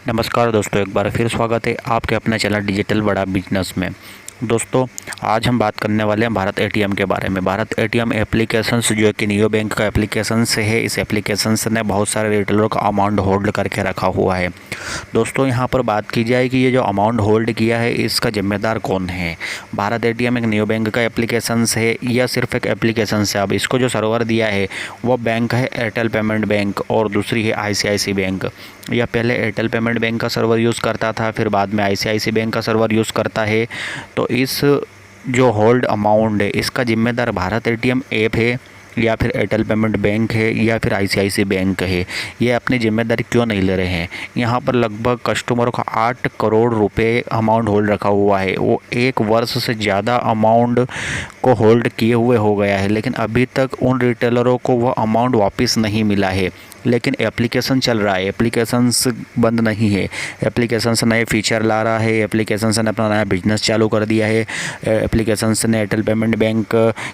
नमस्कार दोस्तों, एक बार फिर स्वागत है आपके अपने चैनल डिजिटल बड़ा बिजनेस में। दोस्तों, आज हम बात करने वाले हैं भारत एटीएम के बारे में। भारत एटीएम एप्लीकेशंस जो है कि नियो बैंक का एप्लीकेशन से है। इस एप्लीकेशन ने बहुत सारे रिटेलर का अमाउंट होल्ड करके रखा हुआ है। दोस्तों, यहाँ पर बात की जाए कि ये जो अमाउंट होल्ड किया है इसका जिम्मेदार कौन है। भारत एटीएम एक नियो बैंक का एप्लीकेशन है या सिर्फ एक एप्लीकेशन है। अब इसको जो सर्वर दिया है वो बैंक है एयरटेल पेमेंट बैंक और दूसरी है आईसीआईसी बैंक। यह पहले एयरटेल पेमेंट बैंक का सर्वर यूज़ करता था, फिर बाद में आईसीआईसी बैंक का सर्वर यूज़ करता है। तो इस जो होल्ड अमाउंट है इसका जिम्मेदार भारत एटीएम ऐप है या फिर एयरटेल पेमेंट बैंक है या फिर आईसीआईसी बैंक है। ये अपनी जिम्मेदारी क्यों नहीं ले रहे हैं। यहाँ पर लगभग कस्टमरों का 8 करोड़ रुपए अमाउंट होल्ड रखा हुआ है। वो 1 वर्ष से ज़्यादा अमाउंट को होल्ड किए हुए हो गया है, लेकिन अभी तक उन रिटेलरों को वह अमाउंट वापस नहीं मिला है। लेकिन एप्लीकेशन चल रहा है, एप्लीकेशंस बंद नहीं है। एप्लीकेशंस नए फीचर ला रहा है, एप्लीकेशंस ने अपना नया बिजनेस चालू कर दिया है। एप्लीकेशंस ने एयरटेल पेमेंट बैंक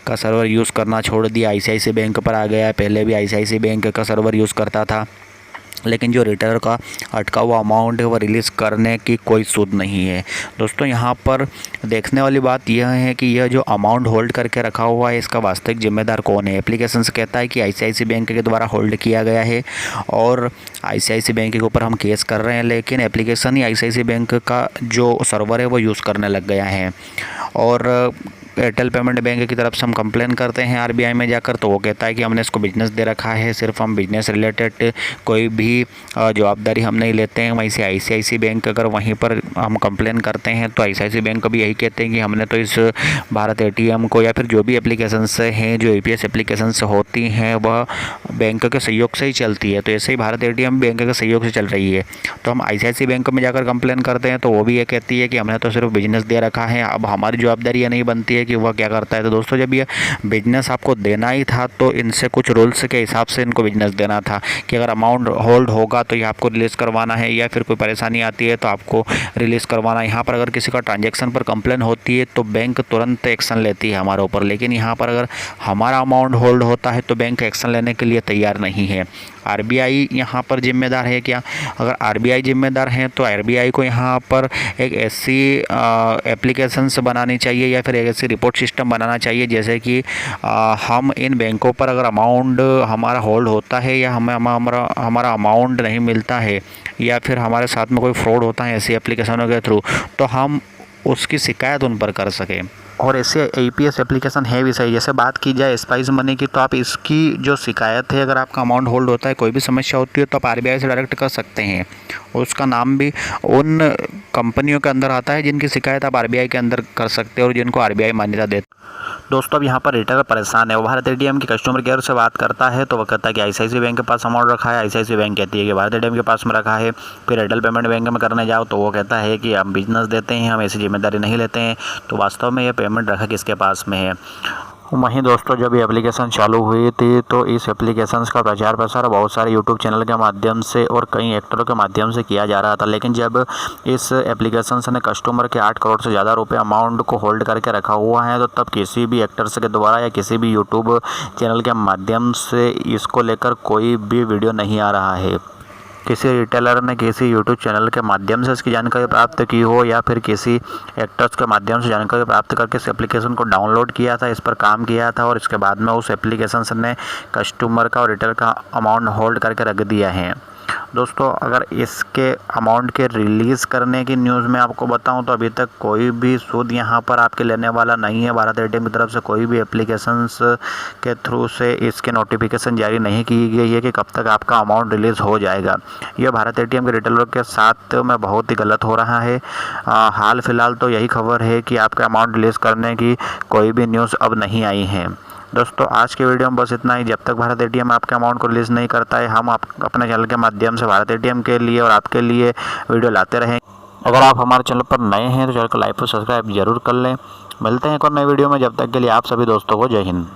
का सर्वर यूज़ करना छोड़ दिया, आईसीआईसी बैंक पर आ गया। पहले भी आईसीआईसी बैंक का सर्वर यूज़ करता था, लेकिन जो रिटेलर का अटका हुआ अमाउंट है वो रिलीज़ करने की कोई सूद नहीं है। दोस्तों, यहाँ पर देखने वाली बात यह है कि यह जो अमाउंट होल्ड करके रखा हुआ है इसका वास्तविक जिम्मेदार कौन है। एप्लीकेशन से कहता है कि आईसीआईसी बैंक के द्वारा होल्ड किया गया है और आईसीआईसी बैंक के ऊपर हम केस कर रहे हैं, लेकिन एप्लीकेशन ही आईसीआईसी बैंक का जो सर्वर है वो यूज़ करने लग गया है। और एयरटेल पेमेंट बैंक की तरफ से हम कंप्लेन करते हैं आरबीआई में जाकर, तो वो कहता है कि हमने इसको बिजनेस दे रखा है, सिर्फ हम बिजनेस रिलेटेड कोई भी जवाबदारी हम नहीं लेते हैं। वहीं से आईसीआईसी बैंक अगर वहीं पर हम कंप्लेन करते हैं तो आईसीआईसी बैंक भी यही कहते हैं कि हमने तो इस भारत एटीएम को या फिर जो भी एप्लीकेशन से हैं, जो एपीएस एप्लीकेशन से होती हैं वह बैंक के सहयोग से ही चलती है। तो ऐसे ही भारत एटीएम बैंक के सहयोग से चल रही है। तो हम आईसीआईसी बैंक में जाकर कंप्लेन करते हैं तो वो भी ये कहती है कि हमने तो सिर्फ बिजनेस दे रखा है, अब हमारी जवाबदारी ये नहीं बनती है कि वह क्या करता है। तो दोस्तों, जब ये बिजनेस आपको देना ही था तो इनसे कुछ रूल्स के हिसाब से इनको बिजनेस देना था कि अगर अमाउंट होल्ड होगा तो ये आपको रिलीज़ करवाना है, या फिर कोई परेशानी आती है तो आपको रिलीज़ करवाना है। यहाँ पर अगर किसी का ट्रांजैक्शन पर कंप्लेन होती है तो बैंक तुरंत एक्शन लेती है हमारे ऊपर, लेकिन यहाँ पर अगर हमारा अमाउंट होल्ड होता है तो बैंक एक्शन लेने के लिए तैयार नहीं है। आरबीआई यहाँ पर जिम्मेदार है क्या? अगर आरबीआई जिम्मेदार है तो आरबीआई को यहाँ पर एक ऐसी एप्लीकेशंस बनानी चाहिए या फिर एक ऐसी रिपोर्ट सिस्टम बनाना चाहिए जैसे कि हम इन बैंकों पर अगर अमाउंट हमारा होल्ड होता है या हमें हमारा अमाउंट नहीं मिलता है या फिर हमारे साथ में कोई फ्रॉड होता है ऐसी एप्लीकेशनों के थ्रू, तो हम उसकी शिकायत उन पर कर सकें। और ऐसे एपीएस एप्लीकेशन है भी सही। जैसे बात की जाए स्पाइस मनी की, तो आप इसकी जो शिकायत है, अगर आपका अमाउंट होल्ड होता है, कोई भी समस्या होती है तो आप आरबीआई से डायरेक्ट कर सकते हैं। उसका नाम भी उन कंपनियों के अंदर आता है जिनकी शिकायत आप आरबीआई के अंदर कर सकते हैं और जिनको आरबीआई मान्यता देती है। दोस्तों, अब यहाँ पर रिटेलर परेशान है। वो भारत एटीएम की कस्टमर केयर से बात करता है तो वह कहता है कि आईसीआईसी बैंक के पास अमाउंट रखा है। आईसीआईसी बैंक कहती है कि भारत एटीएम के पास में रखा है। फिर एयरटेल पेमेंट बैंक में करने जाओ तो वो कहता है कि हम बिजनेस देते हैं, हम ऐसी जिम्मेदारी नहीं लेते हैं। तो वास्तव में ये पेमेंट रखा किसके पास में है। वहीं दोस्तों, जब ये एप्लीकेशन चालू हुई थी तो इस एप्लीकेशन का प्रचार प्रसार बहुत सारे यूट्यूब चैनल के माध्यम से और कई एक्टरों के माध्यम से किया जा रहा था। लेकिन जब इस एप्लीकेशन ने कस्टमर के 8 करोड़ से ज़्यादा रुपए अमाउंट को होल्ड करके रखा हुआ है, तो तब किसी भी एक्टर्स के द्वारा या किसी भी यूट्यूब चैनल के माध्यम से इसको लेकर कोई भी वीडियो नहीं आ रहा है। किसी रिटेलर ने किसी यूट्यूब चैनल के माध्यम से इसकी जानकारी प्राप्त की हो या फिर किसी एक्टर्स के माध्यम से जानकारी प्राप्त करके इस एप्लीकेशन को डाउनलोड किया था, इस पर काम किया था और इसके बाद में उस एप्लीकेशन ने कस्टमर का और रिटेलर का अमाउंट होल्ड करके रख दिया है। दोस्तों, अगर इसके अमाउंट के रिलीज़ करने की न्यूज़ में आपको बताऊं तो अभी तक कोई भी सूद यहाँ पर आपके लेने वाला नहीं है। भारत एटीएम की तरफ से कोई भी एप्लीकेशंस के थ्रू से इसके नोटिफिकेशन जारी नहीं की गई है कि कब तक आपका अमाउंट रिलीज़ हो जाएगा। यह भारत एटीएम के रिटेलर के साथ में बहुत ही गलत हो रहा है। हाल फिलहाल तो यही खबर है कि आपका अमाउंट रिलीज़ करने की कोई भी न्यूज़ अब नहीं आई है। दोस्तों, आज के वीडियो में बस इतना ही। जब तक भारत एटीएम आपके अमाउंट को रिलीज़ नहीं करता है, हम अपने चैनल के माध्यम से भारत एटीएम के लिए और आपके लिए वीडियो लाते रहें। अगर आप हमारे चैनल पर नए हैं तो चैनल को लाइक और सब्सक्राइब जरूर कर लें। मिलते हैं एक और नए वीडियो में, जब तक के लिए आप सभी दोस्तों को जय हिंद।